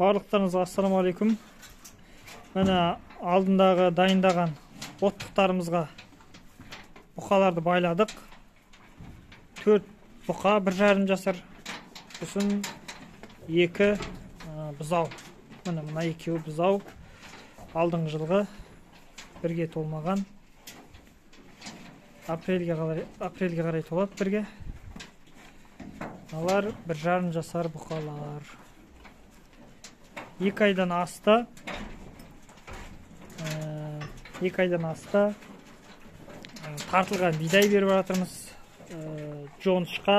Барлықтарыңызға ассалаумағалейкум. Міне алдындағы дайындаған оттықтарымызға бұқаларды байладық. 4 бұқа, 1,5 жасар. Сосын 2 бұзау. Мына екеуі бұзау. Алдыңғы жылғы бірге толмаған. Апрельге қарай толады бірге. Алар 1,5 жасар бұқалар. 2 айдан асты. 2 айдан асты. Тартылған бидай беріп жатырмыз. Жоңышқа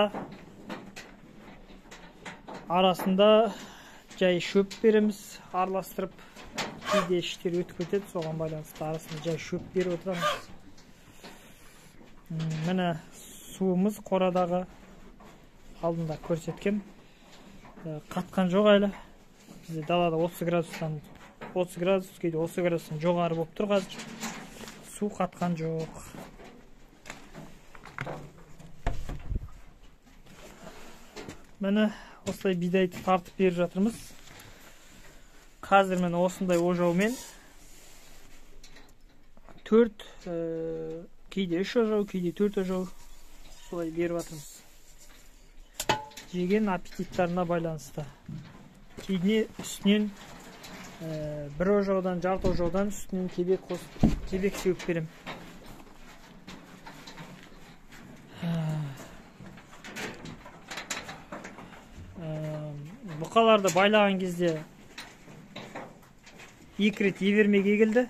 арасында жай шөп береміз, араластырып. Кейде іштер өтіп кетеді, соған байланысты арасында жай шөп беріп отырамыз. Міне суымыз қорадағы алдында көрсеткен. Қатқан жоқ әлі. Бізде далада 30 градустан 30 градус, кейде 30 градустан жоғары болып тұр қазір. Су қатқан жоқ. Міне осылай бидайды тартып беріп жатырмыз. Қазір міне осындай ожаумен 4, кейде 3 ожау, кейде 4 ожау солай беріп жатырмыз. Жеген аппетиттарына байланысты. Кейде үстінен 1 ожаудан, жарты ожаудан үстінен кебек сеуіп берем. Бұқаларды байлаған кезде 2 рет евермеге келді.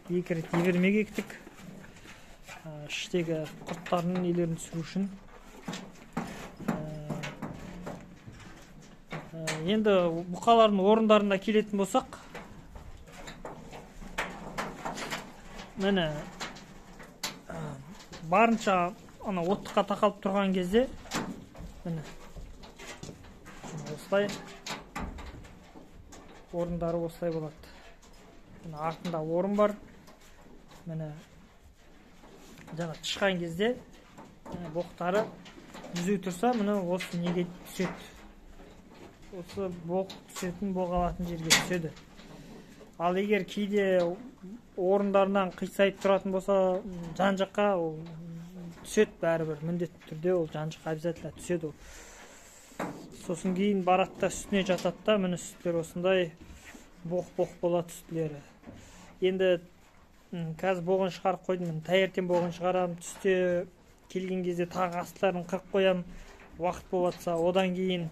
2 рет евермеге ектік. Іштегі құрттарының елерін түсіру үшін. Енді бұқалардың орындарында келетін болсақ, міне барынша оттыққа тақалып тұрған кезде, міне осылай орындары осылай болады. Артында орын бар. Міне жаңа тышқан кезде боқтары жүзу тұрса, міне осы неге түседі. Осы боқ түсетін, боқ алатын жерге түседі. Ал егер кейде орындарынан қисайып тұратын болса, жан жаққа түседі бәрібір. Міндетті түрде ол жан жаққа обязательно түседі. Сосын кейін баратта үстіне жататта, міне үстілер осындай боқ болады үстілері. Енді қазір боғын шығарып қойдым. Таңертең боғын шығарам, түсте келген кезде тағы астыларын қырып қоям. Уақыт болатса, одан кейін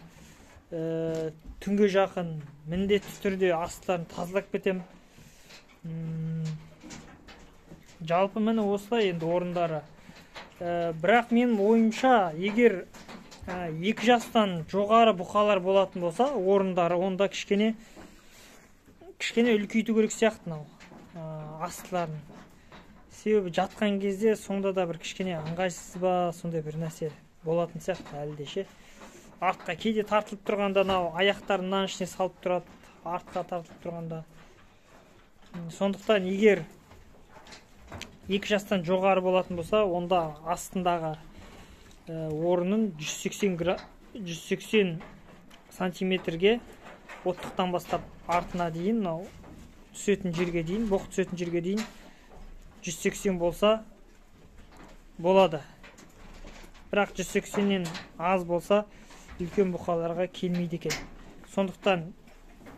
түнге жақын міндетті түрде астыларын тазалап кетем. Жалпы міне осылай енді орындары. Бірақ мен ойымша, егер 2 жастан жоғары бұқалар болатын болса, орындары онда кішкене үлкейту керек сияқты астыларын. Себебі жатқан кезде сонда да бір кішкене ыңғайсыз ба, сондай бір нәрсе болатын сияқты әлі де ше. Артқа кейде тартылып тұрғанда аяқтарынан ішіне салып тұрады, артқа тартылып тұрғанда. Сондықтан егер 2 жастан жоғары болатын болса, онда астындағы орынын 180 сантиметрге оттықтан бастап артына дейін, түсетін жерге дейін, боқ түсетін жерге дейін 180 болса болады. Бірақ 180-нен аз болса, үлкен бұқаларға келмейді екен. Сондықтан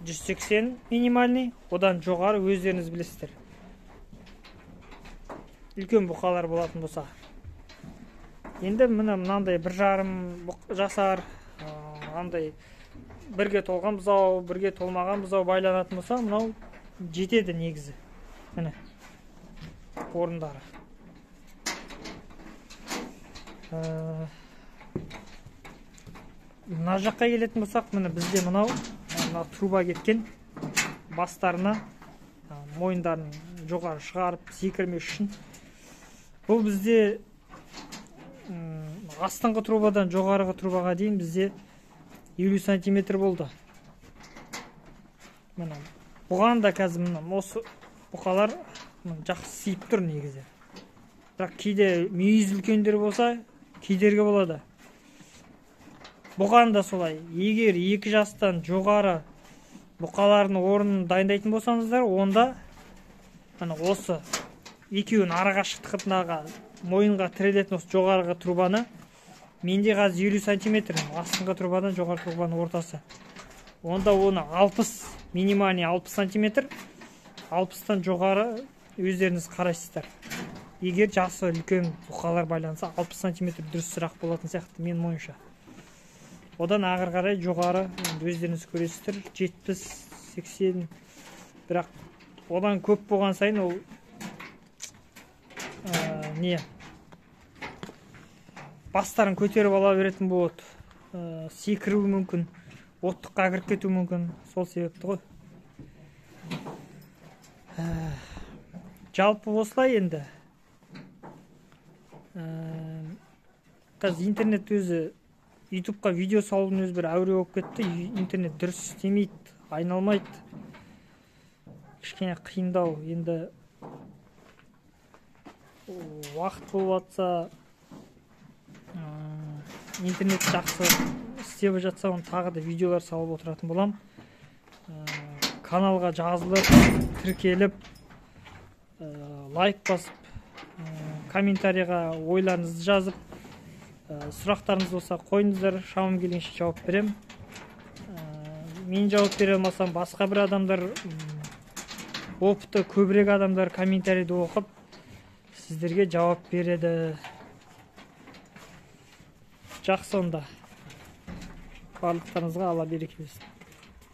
180 минимальный, одан жоғары өздеріңіз білесіздер. Үлкен бұқалар болатын болса. Енді мынандай 1,5 жасар, андай бірге толған бұзау, бірге толмаған бұзау байланатын болса, мынау жетеді негізі. Міне орындары. Мына жаққа келетін болсақ, міне бізде мынау труба кеткен, бастарына мойындарын жоғары шығарып секірмес үшін. Бұл бізде астыңғы трубадан жоғарғы трубаға дейін бізде 50 сантиметр болды. Бұған да қазір осы бұқалар жақсы сиіп тұр негізі. Бірақ кейде мүйіз үлкендер болса, кейдерге болады. Бұған да солай. Егер 2 жастан жоғары бұқалардың орнын дайындайтын болсаңыздар, онда осы екеуін арақашықтығындағы мойынға тірелетін осы жоғарғы трубаны, менде қазір 50 сантиметр, астыңғы трубадан жоғары трубаның ортасы. Онда оны 60, минимальный 60 сантиметр, 60-тан жоғары өздеріңіз қарайсыздар. Егер жасы үлкен бұқалар байланса, 60 сантиметр дұрысырақ болатын сияқты мен ойымша. Одан ағыр қарай жоғары өздеріңіз көресіздер, 70, 80, бірақ одан көп болған сайын ол бастарын көтеріп ала беретін болады. Секіруі мүмкін, оттыққа кіріп кетуі мүмкін, сол себепті ғой. Жалпы осылай енді. Қазір интернет өзі, ютубқа видео салудың өзі бір әуре болып кетті. Интернет дұрыс істемейді, айналмайды. Кішкене қиындау. Енді уақыт болып жатса, интернет жақсы істеп жатса, оны тағы да видеолар салып отыратын болам. Каналға жазылып, тіркеліп, лайк басып, комментарийға ойларыңызды жазып, сұрақтарыңыз болса қойыңыздар, шамам келгенше жауап берем. Мен жауап бере алмасам, басқа бір адамдар, опыты көбірек адамдар комментарийді оқып, сіздерге жауап береді. Жақсы онда. Барлықтарыңызға Алла береке берсін.